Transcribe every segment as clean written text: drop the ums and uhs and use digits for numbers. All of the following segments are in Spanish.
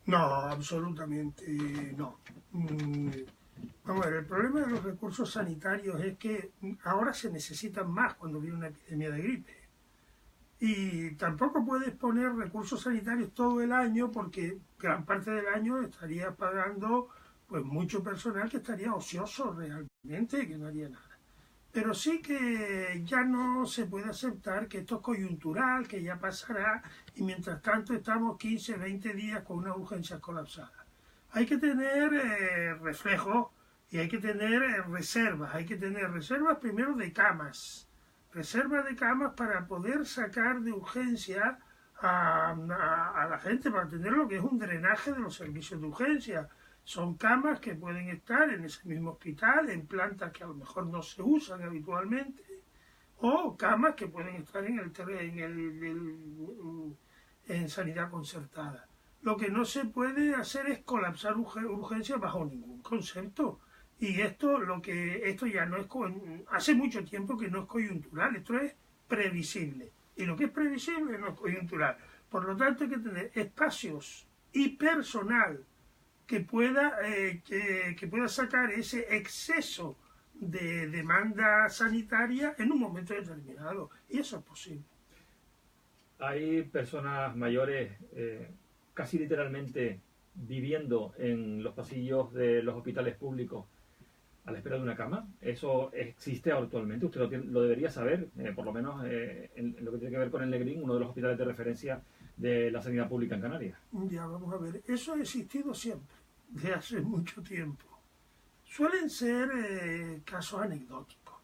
No, absolutamente no. Vamos a ver, el problema de los recursos sanitarios es que ahora se necesitan más cuando viene una epidemia de gripe. Y tampoco puedes poner recursos sanitarios todo el año porque gran parte del año estarías pagando pues mucho personal que estaría ocioso realmente, que no haría nada. Pero sí que ya no se puede aceptar que esto es coyuntural, que ya pasará y mientras tanto estamos 15, 20 días con una urgencia colapsada. Hay que tener reflejos y hay que tener reservas. Hay que tener reservas primero de camas. Reservas de camas para poder sacar de urgencia a la gente, para tener lo que es un drenaje de los servicios de urgencia. Son camas que pueden estar en ese mismo hospital, en plantas que a lo mejor no se usan habitualmente, o camas que pueden estar en sanidad concertada. Lo que no se puede hacer es colapsar urgencias bajo ningún concepto. Y esto ya no es, hace mucho tiempo que no es coyuntural, esto es previsible. Y lo que es previsible no es coyuntural. Por lo tanto, hay que tener espacios y personal que pueda sacar ese exceso de demanda sanitaria en un momento determinado. Y eso es posible. Hay personas mayores casi literalmente viviendo en los pasillos de los hospitales públicos a la espera de una cama. Eso existe actualmente, usted lo debería saber, por lo menos en lo que tiene que ver con el Negrín, uno de los hospitales de referencia de la sanidad pública en Canarias. Ya vamos a ver, eso ha existido siempre, de hace mucho tiempo. Suelen ser casos anecdóticos.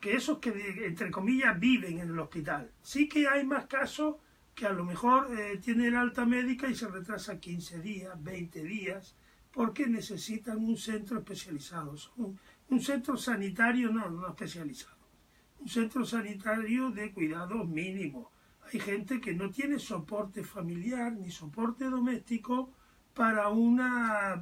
Esos que, entre comillas, viven en el hospital. Sí que hay más casos que a lo mejor tienen el alta médica y se retrasa 15 días, 20 días, porque necesitan un centro especializado. Un centro sanitario no especializado. Un centro sanitario de cuidados mínimos. Hay gente que no tiene soporte familiar ni soporte doméstico para una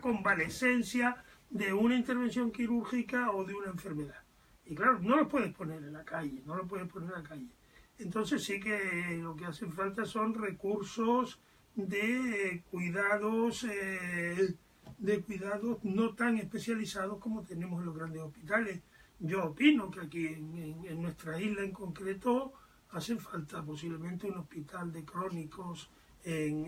convalescencia de una intervención quirúrgica o de una enfermedad. Y claro, no lo puedes poner en la calle, no lo puedes poner en la calle. Entonces sí que lo que hacen falta son recursos de cuidados no tan especializados como tenemos en los grandes hospitales. Yo opino que aquí en nuestra isla en concreto hace falta posiblemente un hospital de crónicos en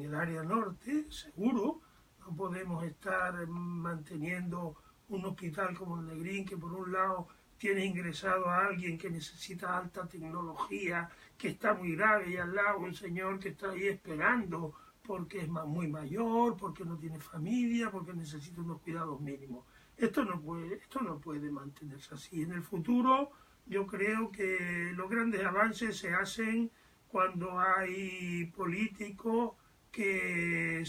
el área norte, seguro. No podemos estar manteniendo un hospital como el Negrín, que por un lado tiene ingresado a alguien que necesita alta tecnología, que está muy grave, y al lado un señor que está ahí esperando porque es muy mayor, porque no tiene familia, porque necesita unos cuidados mínimos. Esto no puede mantenerse así. En el futuro yo creo que los grandes avances se hacen cuando hay políticos que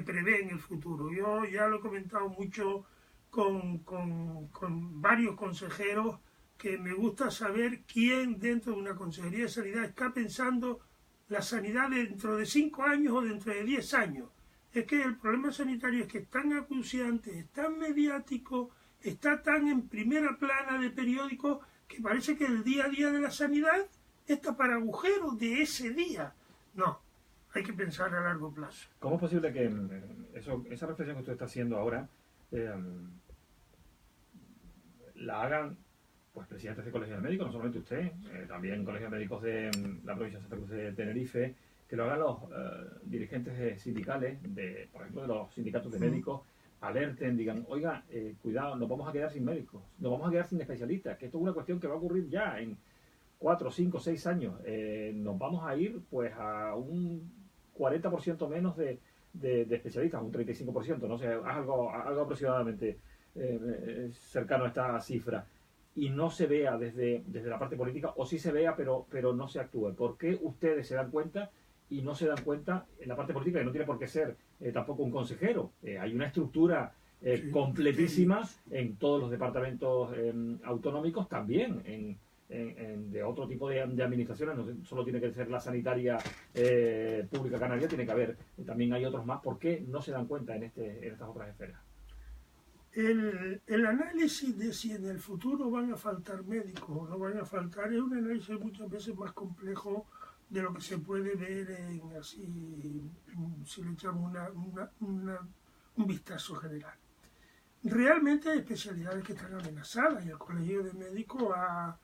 prevén el futuro. Yo ya lo he comentado mucho con varios consejeros que me gusta saber quién dentro de una consejería de sanidad está pensando la sanidad dentro de 5 años o dentro de 10 años. Es que el problema sanitario es que es tan acuciante, es tan mediático, está tan en primera plana de periódicos que parece que el día a día de la sanidad está para agujeros de ese día. No, hay que pensar a largo plazo. ¿Cómo es posible que esa reflexión que usted está haciendo ahora eh, la hagan pues presidentes de colegios de médicos, no solamente usted, también colegios de médicos de la provincia de Santa Cruz de Tenerife, que lo hagan los dirigentes sindicales, por ejemplo, de los sindicatos de médicos, alerten, digan, oiga, cuidado, nos vamos a quedar sin médicos, nos vamos a quedar sin especialistas, que esto es una cuestión que va a ocurrir ya en 4, 5, 6 años. Nos vamos a ir pues a un 40% menos de especialistas, un 35%, no sé, algo aproximadamente cercano a esta cifra, y no se vea desde la parte política, o sí se vea, pero no se actúe. ¿Por qué ustedes se dan cuenta y no se dan cuenta en la parte política, que no tiene por qué ser tampoco un consejero? Hay una estructura completísima en todos los departamentos autonómicos, también de otro tipo de administraciones, no solo tiene que ser la sanitaria pública canaria, tiene que haber, también hay otros más. ¿Por qué no se dan cuenta en estas otras esferas? El análisis de si en el futuro van a faltar médicos o no van a faltar es un análisis muchas veces más complejo de lo que se puede ver en así, si le echamos un vistazo general. Realmente hay especialidades que están amenazadas y el Colegio de Médicos ha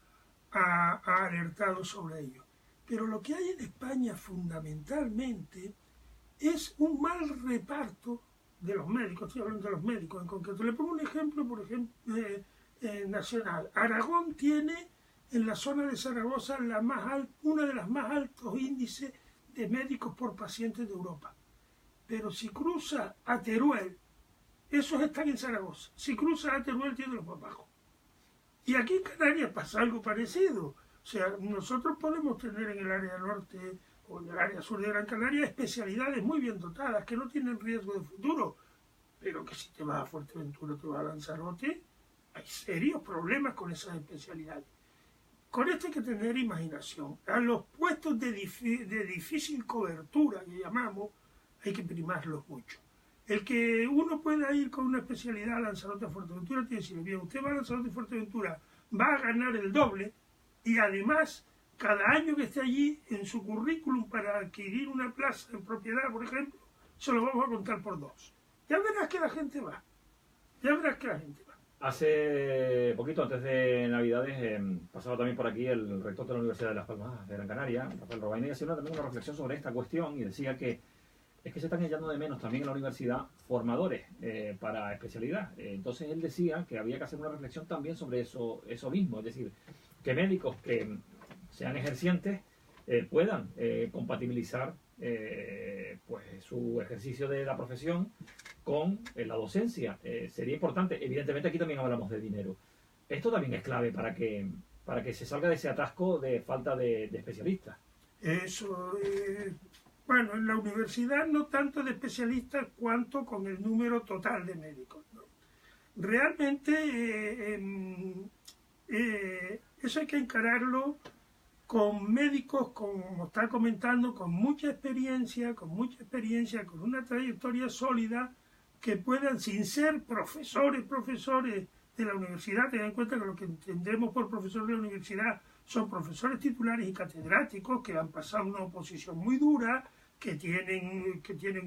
alertado sobre ello. Pero lo que hay en España fundamentalmente es un mal reparto de los médicos. Estoy hablando de los médicos en concreto. Le pongo un ejemplo, por ejemplo, nacional. Aragón tiene en la zona de Zaragoza una de las más altos índices de médicos por pacientes de Europa. Pero si cruza a Teruel, esos están en Zaragoza. Si cruza a Teruel, tiene los más bajos. Y aquí en Canarias pasa algo parecido. O sea, nosotros podemos tener en el área norte o en el área sur de Gran Canaria especialidades muy bien dotadas que no tienen riesgo de futuro, pero que si te vas a Fuerteventura, te vas a Lanzarote, hay serios problemas con esas especialidades. Con esto hay que tener imaginación. A los puestos de difícil cobertura, que llamamos, hay que primarlos mucho. El que uno pueda ir con una especialidad a Lanzarote, a Fuerteventura, tiene que decir, bien, usted va a Lanzarote y Fuerteventura, va a ganar el doble, y además, cada año que esté allí, en su currículum para adquirir una plaza en propiedad, por ejemplo, se lo vamos a contar por 2. Ya verás que la gente va. Ya verás que la gente va. Hace poquito, antes de Navidades, pasaba también por aquí el rector de la Universidad de Las Palmas de Gran Canaria, Rafael Robaina, y hacía también una reflexión sobre esta cuestión y decía que es que se están echando de menos también en la universidad formadores para especialidad. Entonces él decía que había que hacer una reflexión también sobre eso mismo, es decir, que médicos que sean ejercientes puedan compatibilizar pues su ejercicio de la profesión con la docencia. Sería importante. Evidentemente aquí también hablamos de dinero. Esto también es clave para que se salga de ese atasco de falta de especialistas. Eso, bueno, en la universidad no tanto de especialistas cuanto con el número total de médicos, ¿no? Realmente eso hay que encararlo con médicos, como está comentando, con mucha experiencia, con una trayectoria sólida, que puedan, sin ser profesores de la universidad, tener en cuenta que lo que entendemos por profesor de la universidad son profesores titulares y catedráticos que han pasado una oposición muy dura, que tienen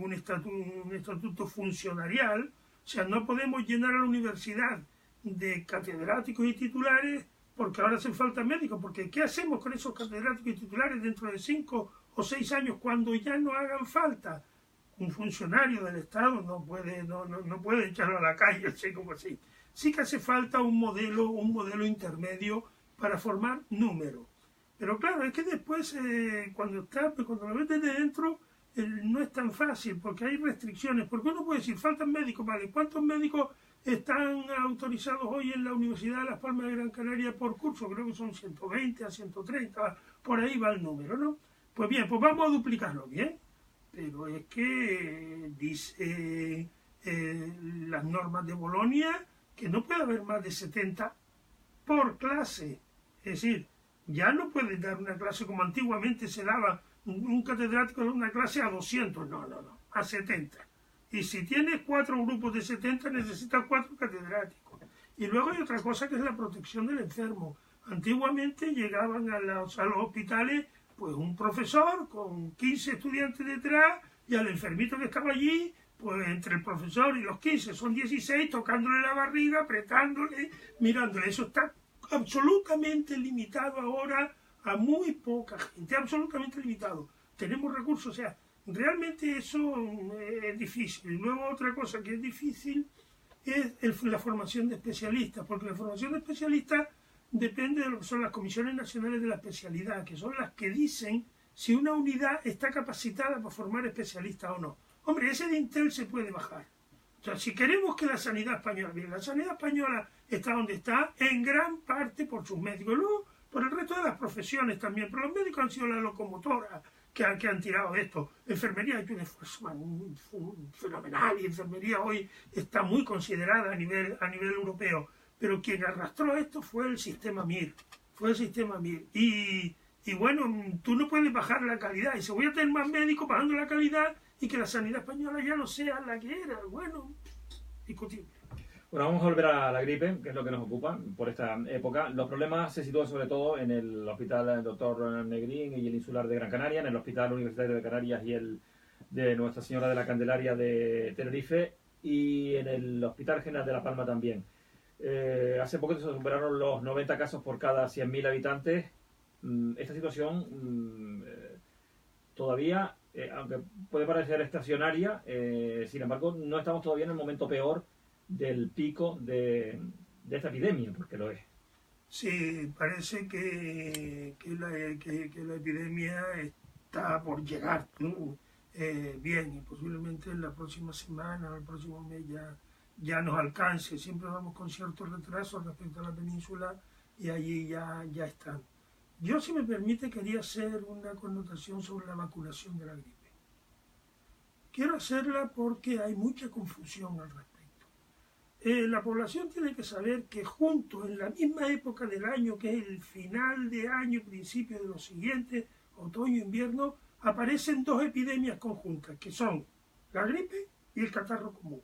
un estatuto funcionarial. O sea, no podemos llenar a la universidad de catedráticos y titulares porque ahora hacen falta médicos, porque ¿qué hacemos con esos catedráticos y titulares dentro de 5 o 6 años cuando ya no hagan falta? Un funcionario del Estado no puede echarlo a la calle así como así. Sí que hace falta un modelo intermedio para formar números. Pero claro, es que después cuando lo ves desde dentro no es tan fácil, porque hay restricciones. Porque uno puede decir, faltan médicos, vale, ¿cuántos médicos están autorizados hoy en la Universidad de Las Palmas de Gran Canaria por curso? Creo que son 120 a 130, por ahí va el número, ¿no? Pues bien, pues vamos a duplicarlo, ¿bien? Pero es que dice las normas de Bolonia que no puede haber más de 70 por clase. Es decir, ya no puedes dar una clase como antiguamente se daba un catedrático de una clase a 200, no, a 70. Y si tienes 4 grupos de 70, necesitas 4 catedráticos. Y luego hay otra cosa que es la protección del enfermo. Antiguamente llegaban a los hospitales pues un profesor con 15 estudiantes detrás y al enfermito que estaba allí, pues entre el profesor y los 15 son 16, tocándole la barriga, apretándole, mirándole. Eso está absolutamente limitado ahora a muy poca gente, absolutamente limitado. Tenemos recursos, o sea, realmente eso es difícil. Y luego otra cosa que es difícil es la formación de especialistas, porque la formación de especialistas depende de lo que son las comisiones nacionales de la especialidad, que son las que dicen si una unidad está capacitada para formar especialistas o no. Hombre, ese dintel se puede bajar. O sea, si queremos que la sanidad española, bien, la sanidad española está donde está, en gran parte por sus médicos, luego por el resto de las profesiones también, pero los médicos han sido la locomotora que han tirado de esto. Enfermería ha hecho un esfuerzo fenomenal y enfermería hoy está muy considerada a nivel europeo. Pero quien arrastró esto fue el sistema MIR. Y bueno, tú no puedes bajar la calidad. Y se voy a tener más médicos bajando la calidad y que la sanidad española ya no sea la que era. Bueno, discutible. Bueno, vamos a volver a la gripe, que es lo que nos ocupa por esta época. Los problemas se sitúan sobre todo en el Hospital Dr. Negrín y el Insular de Gran Canaria, en el Hospital Universitario de Canarias y el de Nuestra Señora de la Candelaria de Tenerife y en el Hospital General de La Palma también. Hace poco se superaron los 90 casos por cada 100.000 habitantes. Esta situación todavía, aunque puede parecer estacionaria, sin embargo, no estamos todavía en el momento peor del pico de esta epidemia, porque lo es. Sí, parece que la epidemia está por llegar, ¿no? Bien, y posiblemente en la próxima semana o el próximo mes ya nos alcance. Siempre vamos con ciertos retrasos respecto a la península y allí ya están. Yo, si me permite, quería hacer una connotación sobre la vacunación de la gripe. Quiero hacerla porque hay mucha confusión al respecto. La población tiene que saber que junto en la misma época del año, que es el final de año, principio de los siguientes, otoño-invierno, aparecen dos epidemias conjuntas, que son la gripe y el catarro común.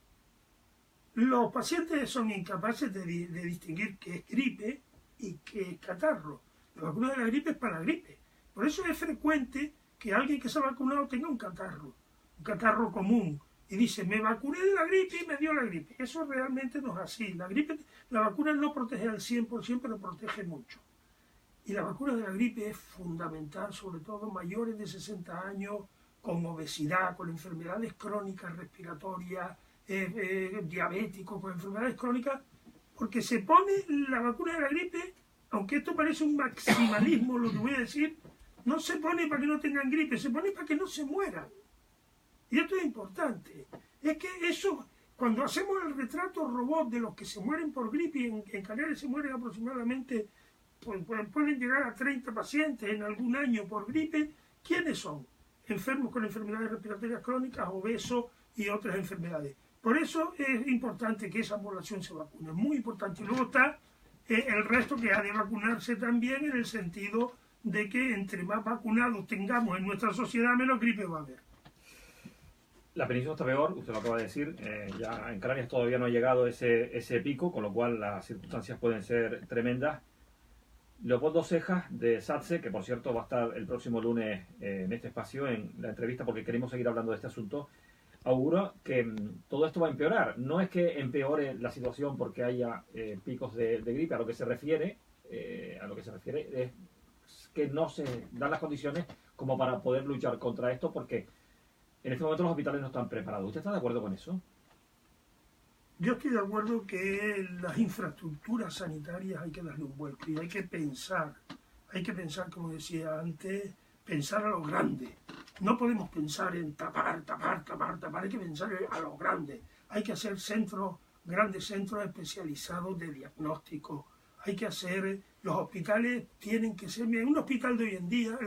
Los pacientes son incapaces de distinguir qué es gripe y qué es catarro. La vacuna de la gripe es para la gripe. Por eso es frecuente que alguien que se ha vacunado tenga un catarro común, y dice, me vacuné de la gripe y me dio la gripe. Eso realmente no es así. La vacuna no protege al 100%, pero protege mucho. Y la vacuna de la gripe es fundamental, sobre todo mayores de 60 años, con obesidad, con enfermedades crónicas respiratorias, diabéticos, con enfermedades crónicas, porque se pone la vacuna de la gripe, aunque esto parece un maximalismo lo que voy a decir, no se pone para que no tengan gripe, se pone para que no se mueran. Y esto es importante. Es que eso, cuando hacemos el retrato robot de los que se mueren por gripe, y en Canarias se mueren aproximadamente, pueden llegar a 30 pacientes en algún año por gripe, ¿quiénes son? Enfermos con enfermedades respiratorias crónicas, obesos y otras enfermedades. Por eso es importante que esa población se vacune, es muy importante. Y luego está el resto que ha de vacunarse también, en el sentido de que entre más vacunados tengamos en nuestra sociedad, menos gripe va a haber. La península está peor, usted lo acaba de decir, ya en Canarias todavía no ha llegado ese pico, con lo cual las circunstancias pueden ser tremendas. Leopoldo Cejas, de SATSE, que por cierto va a estar el próximo lunes en este espacio, en la entrevista, porque queremos seguir hablando de este asunto, augura que todo esto va a empeorar. No es que empeore la situación porque haya picos de gripe, a lo que se refiere es que no se dan las condiciones como para poder luchar contra esto, porque en este momento los hospitales no están preparados. ¿Usted está de acuerdo con eso? Yo estoy de acuerdo que las infraestructuras sanitarias hay que darle un vuelco y hay que pensar, como decía antes, pensar a lo grande. No podemos pensar en tapar, hay que pensar a lo grande. Hay que hacer grandes centros especializados de diagnóstico. Hay que hacer, los hospitales tienen que ser, un hospital de hoy en día,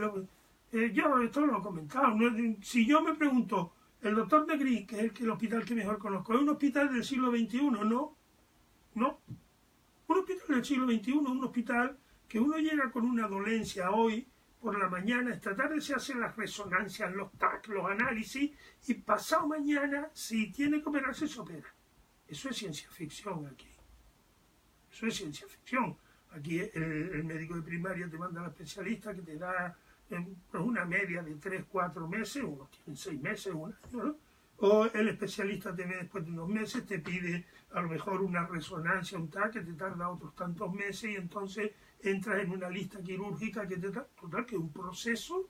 yo esto lo he comentado, si yo me pregunto, el doctor Negrín, que es el hospital que mejor conozco, ¿es un hospital del siglo XXI? No. Un hospital del siglo XXI, un hospital que uno llega con una dolencia hoy por la mañana, esta tarde se hacen las resonancias, los TAC, los análisis, y pasado mañana, si tiene que operarse, se opera. Eso es ciencia ficción aquí. Eso es ciencia ficción. Aquí el médico de primaria te manda al especialista que te da una media de 3-4 meses, unos tienen 6 meses, un año, ¿no? O el especialista te ve después de unos meses, te pide a lo mejor una resonancia, un TAC, que te tarda otros tantos meses, y entonces entras en una lista quirúrgica que te da, total, que un proceso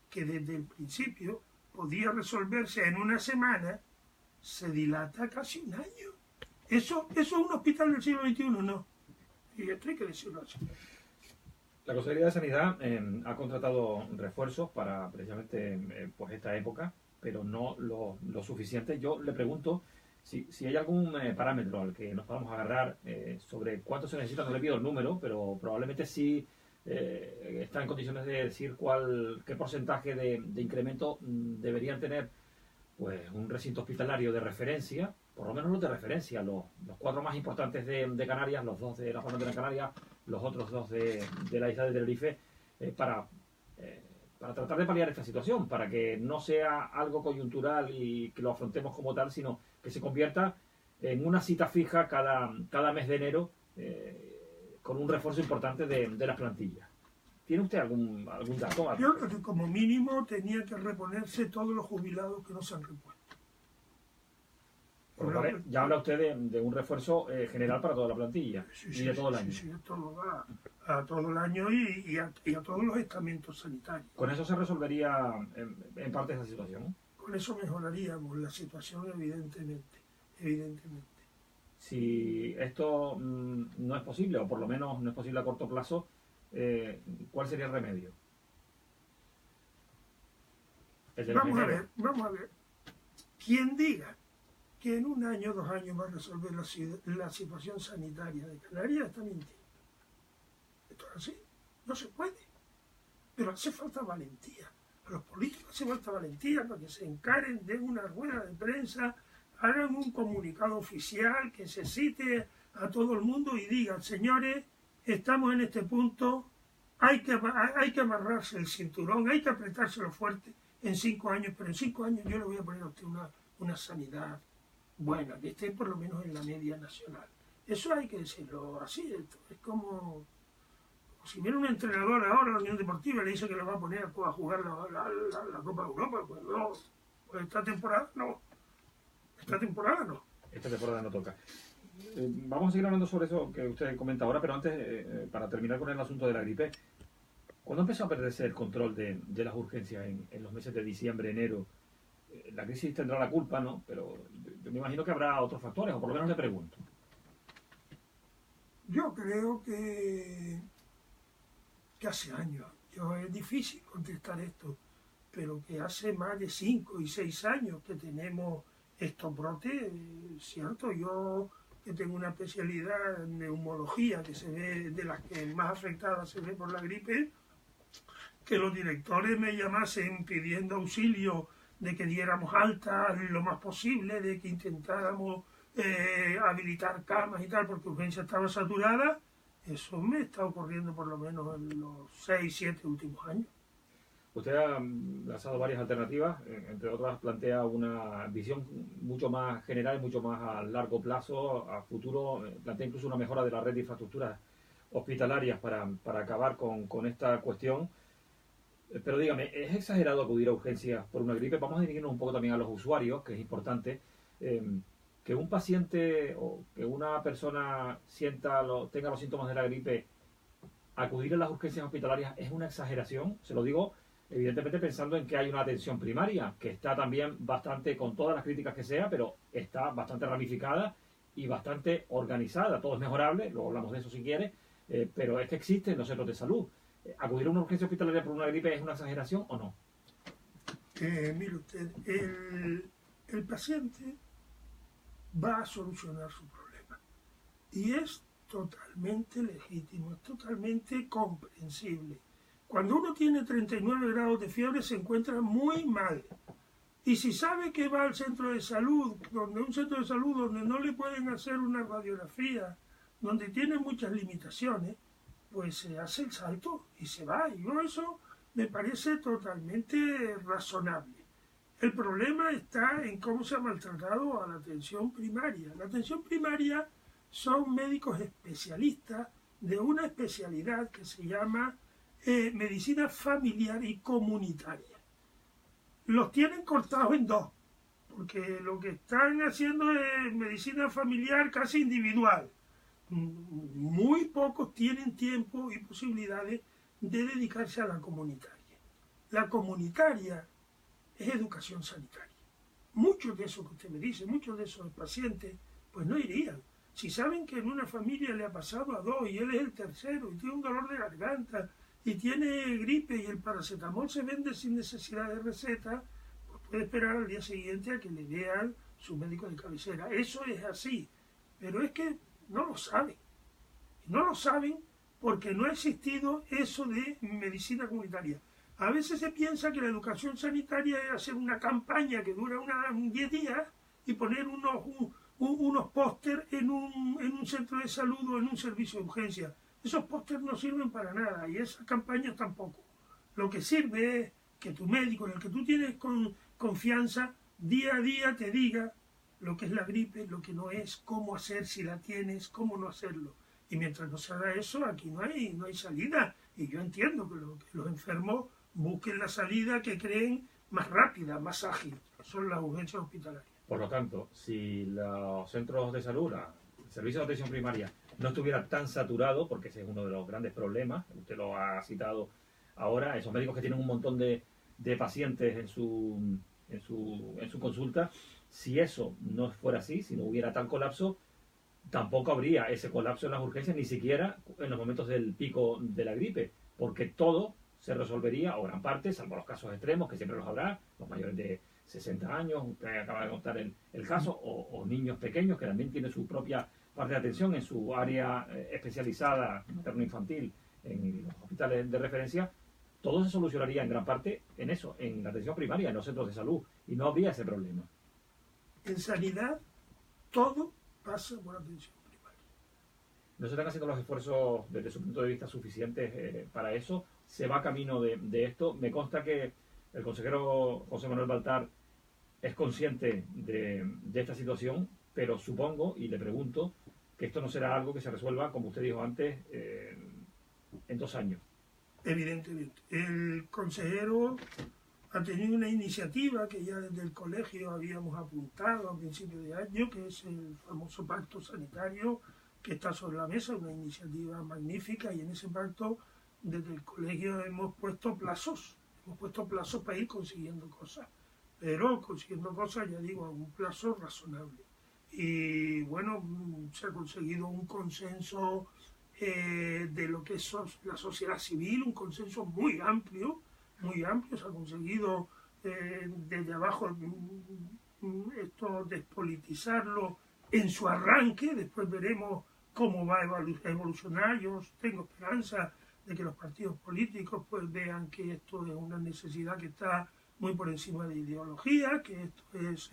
que desde el principio podía resolverse en una semana, se dilata casi un año. ¿Eso es un hospital del siglo XXI? No. Y esto hay que decirlo así. La Consejería de Sanidad ha contratado refuerzos para precisamente pues esta época, pero no lo suficiente. Yo le pregunto si hay algún parámetro al que nos podamos agarrar sobre cuánto se necesita. No le pido el número, pero probablemente sí está en condiciones de decir qué porcentaje de incremento deberían tener pues un recinto hospitalario de referencia, por lo menos los de referencia, los 4 más importantes de Canarias, los 2 de la Palma de Gran Canaria, los otros 2 de la isla de Tenerife, para tratar de paliar esta situación, para que no sea algo coyuntural y que lo afrontemos como tal, sino que se convierta en una cita fija cada mes de enero, con un refuerzo importante de las plantillas. ¿Tiene usted algún dato? Yo creo que como mínimo tenía que reponerse todos los jubilados que no se han repuesto. Ya habla usted de un refuerzo general para toda la plantilla, y de todo el año. Sí, esto lo va a todo el año y a todos los estamentos sanitarios. ¿Con eso se resolvería en parte esa situación? Con eso mejoraríamos la situación, evidentemente. Si esto no es posible, o por lo menos no es posible a corto plazo, ¿cuál sería el remedio? Vamos a ver. Quien diga que en 1 año, 2 años va a resolver la situación sanitaria de Canarias está mintiendo. Esto es así, no se puede. Pero hace falta valentía. A los políticos hace falta valentía para que se encaren, den una rueda de prensa, hagan un comunicado oficial que se cite a todo el mundo y digan, señores, estamos en este punto, hay que amarrarse el cinturón, hay que apretárselo fuerte en 5 años, pero en 5 años yo le voy a poner a usted una sanidad buena, que esté por lo menos en la media nacional. Eso hay que decirlo así. Es como si viene un entrenador ahora a la Unión Deportiva y le dice que le va a poner a jugar la Copa de Europa, pues no, pues esta temporada no. Esta temporada no toca. Vamos a seguir hablando sobre eso que usted comenta ahora, pero antes, para terminar con el asunto de la gripe, ¿cuándo empezó a perderse el control de las urgencias en los meses de diciembre, enero? La crisis tendrá la culpa, ¿no? Pero yo me imagino que habrá otros factores, o por lo menos le pregunto. Yo creo que hace años, es difícil contestar esto, pero que hace más de 5 y 6 años que tenemos estos brotes, cierto. Yo que tengo una especialidad en neumología, que se ve de las que más afectadas se ve por la gripe, que los directores me llamasen pidiendo auxilio de que diéramos alta lo más posible, de que intentáramos habilitar camas y tal, porque urgencia estaba saturada. Eso me está ocurriendo por lo menos en los 6, 7 últimos años. Usted ha lanzado varias alternativas, entre otras plantea una visión mucho más general, mucho más a largo plazo, a futuro, plantea incluso una mejora de la red de infraestructuras hospitalarias para acabar con esta cuestión. Pero dígame, ¿es exagerado acudir a urgencias por una gripe? Vamos a dirigirnos un poco también a los usuarios, que es importante. Que un paciente o que una persona tenga los síntomas de la gripe, acudir a las urgencias hospitalarias es una exageración. Se lo digo evidentemente pensando en que hay una atención primaria, que está también bastante, con todas las críticas que sea, pero está bastante ramificada y bastante organizada. Todo es mejorable, luego hablamos de eso si quiere, pero es que existen los centros de salud. ¿Acudir a una urgencia hospitalaria por una gripe es una exageración o no? Mire usted, el paciente va a solucionar su problema y es totalmente legítimo, es totalmente comprensible. Cuando uno tiene 39 grados de fiebre se encuentra muy mal, y si sabe que va al centro de salud, donde no le pueden hacer una radiografía, donde tiene muchas limitaciones, pues se hace el salto y se va. Y yo eso me parece totalmente razonable. El problema está en cómo se ha maltratado a la atención primaria. La atención primaria son médicos especialistas de una especialidad que se llama medicina familiar y comunitaria. Los tienen cortados en dos, porque lo que están haciendo es medicina familiar casi individual. Muy pocos tienen tiempo y posibilidades de dedicarse a la comunitaria. La comunitaria es educación sanitaria. Muchos de esos que usted me dice, muchos de esos pacientes, pues no irían. Si saben que en una familia le ha pasado a 2 y él es el tercero y tiene un dolor de garganta y tiene gripe y el paracetamol se vende sin necesidad de receta, pues puede esperar al día siguiente a que le vean su médico de cabecera. Eso es así, pero es que no lo saben. No lo saben porque no ha existido eso de medicina comunitaria. A veces se piensa que la educación sanitaria es hacer una campaña que dura 10 días y poner unos póster en un centro de salud o en un servicio de urgencia. Esos pósters no sirven para nada y esas campañas tampoco. Lo que sirve es que tu médico, en el que tú tienes confianza, día a día te diga lo que es la gripe, lo que no es, cómo hacer si la tienes, cómo no hacerlo. Y mientras no se haga eso, aquí no hay salida. Y yo entiendo que los enfermos busquen la salida que creen más rápida, más ágil. Son las urgencias hospitalarias. Por lo tanto, si los centros de salud, el servicio de atención primaria, no estuviera tan saturado, porque ese es uno de los grandes problemas, usted lo ha citado ahora, esos médicos que tienen un montón de pacientes en su consulta, si eso no fuera así, si no hubiera tal colapso, tampoco habría ese colapso en las urgencias, ni siquiera en los momentos del pico de la gripe, porque todo se resolvería, o gran parte, salvo los casos extremos, que siempre los habrá, los mayores de 60 años, usted acaba de contar el caso, o niños pequeños que también tienen su propia parte de atención en su área especializada materno-infantil, en los hospitales de referencia. Todo se solucionaría en gran parte en eso, en la atención primaria, en los centros de salud, y no habría ese problema. En sanidad, todo pasa por atención primaria. ¿No se están haciendo los esfuerzos desde su punto de vista suficientes para eso? ¿Se va camino de esto? Me consta que el consejero José Manuel Baltar es consciente de esta situación, pero supongo, y le pregunto, que esto no será algo que se resuelva, como usted dijo antes, en 2 años. Evidentemente. El consejero ha tenido una iniciativa que ya desde el colegio habíamos apuntado a principios de año, que es el famoso pacto sanitario que está sobre la mesa, una iniciativa magnífica, y en ese pacto desde el colegio hemos puesto plazos para ir consiguiendo cosas, pero consiguiendo cosas, ya digo, a un plazo razonable. Y bueno, se ha conseguido un consenso de lo que es la sociedad civil, un consenso muy amplio, se ha conseguido desde abajo esto despolitizarlo en su arranque, después veremos cómo va a evolucionar. Yo tengo esperanza de que los partidos políticos pues vean que esto es una necesidad que está muy por encima de ideología, que esto es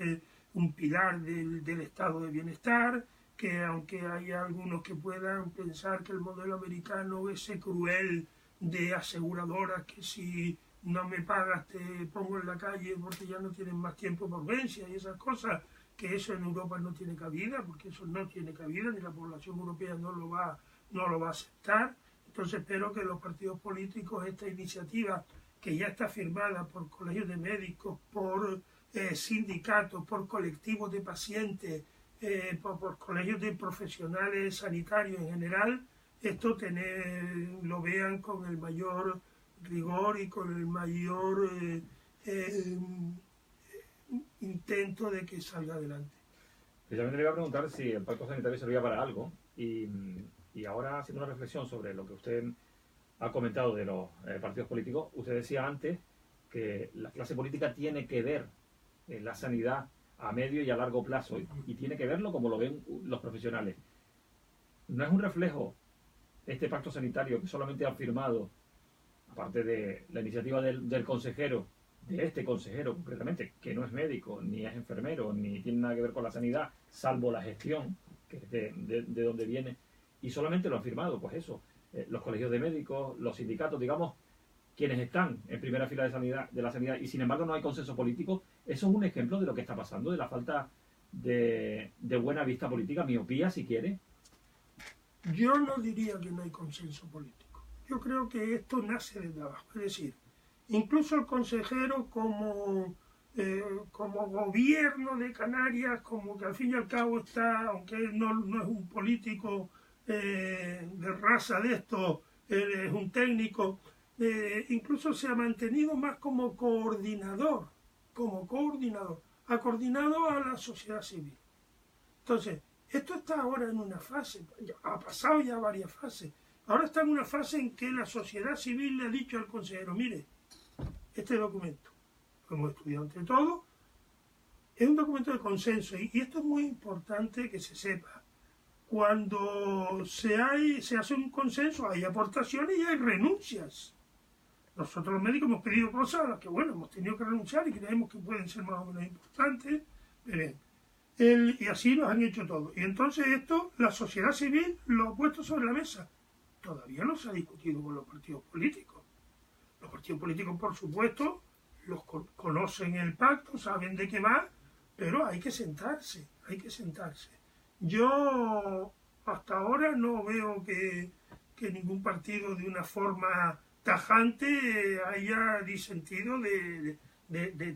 un pilar del estado de bienestar, que aunque haya algunos que puedan pensar que el modelo americano es cruel de aseguradoras que si no me pagas te pongo en la calle porque ya no tienen más tiempo por vencia y esas cosas, que eso en Europa no tiene cabida, porque eso no tiene cabida, ni la población europea no lo va a aceptar. Entonces espero que los partidos políticos, esta iniciativa que ya está firmada por colegios de médicos, por sindicatos, por colectivos de pacientes, por colegios de profesionales sanitarios en general, esto lo vean con el mayor rigor y con el mayor intento de que salga adelante. Precisamente le iba a preguntar si el pacto sanitario servía para algo, y ahora haciendo una reflexión sobre lo que usted ha comentado de los partidos políticos, usted decía antes que la clase política tiene que ver la sanidad a medio y a largo plazo, y tiene que verlo como lo ven los profesionales. ¿No es un reflejo este pacto sanitario que solamente han firmado, aparte de la iniciativa del consejero, de este consejero concretamente, que no es médico, ni es enfermero, ni tiene nada que ver con la sanidad, salvo la gestión, que es de donde viene, y solamente lo han firmado, pues eso, los colegios de médicos, los sindicatos, digamos, quienes están en primera fila de la sanidad, y sin embargo no hay consenso político? Eso es un ejemplo de lo que está pasando, de la falta de buena vista política, miopía, si quiere. Yo no diría que no hay consenso político. Yo creo que esto nace desde abajo. Es decir, incluso el consejero como gobierno de Canarias, como que al fin y al cabo está, aunque él no es un político de raza de esto, él es un técnico, incluso se ha mantenido más como coordinador, ha coordinado a la sociedad civil. Entonces, esto está ahora en una fase, ha pasado ya varias fases, ahora está en una fase en que la sociedad civil le ha dicho al consejero, mire, este documento, lo hemos estudiado entre todos, es un documento de consenso, y esto es muy importante que se sepa. Cuando se hace un consenso hay aportaciones y hay renuncias. Nosotros los médicos hemos pedido cosas a las que, bueno, hemos tenido que renunciar y creemos que pueden ser más o menos importantes, y así lo han hecho todos. Y entonces esto, la sociedad civil lo ha puesto sobre la mesa. Todavía no se ha discutido con los partidos políticos. Los partidos políticos, por supuesto, conocen el pacto, saben de qué va, pero hay que sentarse hay que sentarse. Yo hasta ahora no veo que ningún partido de una forma tajante haya disentido de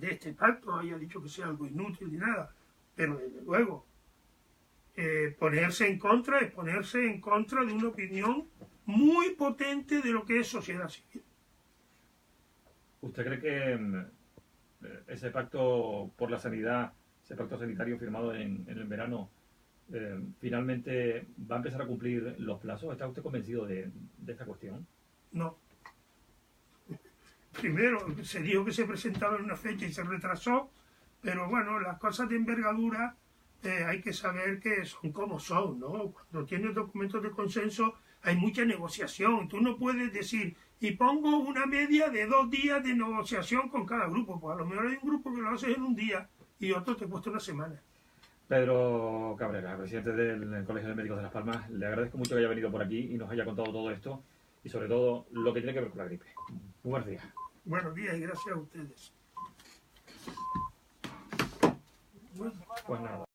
este pacto, haya dicho que sea algo inútil ni nada. Pero desde luego, ponerse en contra es ponerse en contra de una opinión muy potente de lo que es sociedad civil. ¿Usted cree que ese pacto por la sanidad, ese pacto sanitario firmado en el verano, finalmente va a empezar a cumplir los plazos? ¿Está usted convencido de esta cuestión? No. Primero, se dijo que se presentaba en una fecha y se retrasó, pero bueno, las cosas de envergadura hay que saber que son como son, ¿no? Cuando tienes documentos de consenso hay mucha negociación. Tú no puedes decir, y pongo una media de 2 días de negociación con cada grupo. Pues a lo mejor hay un grupo que lo haces en un día y otro te cuesta una semana. Pedro Cabrera, presidente del Colegio de Médicos de Las Palmas, le agradezco mucho que haya venido por aquí y nos haya contado todo esto y sobre todo lo que tiene que ver con la gripe. Muy buenos días. Buenos días y gracias a ustedes. Pues nada.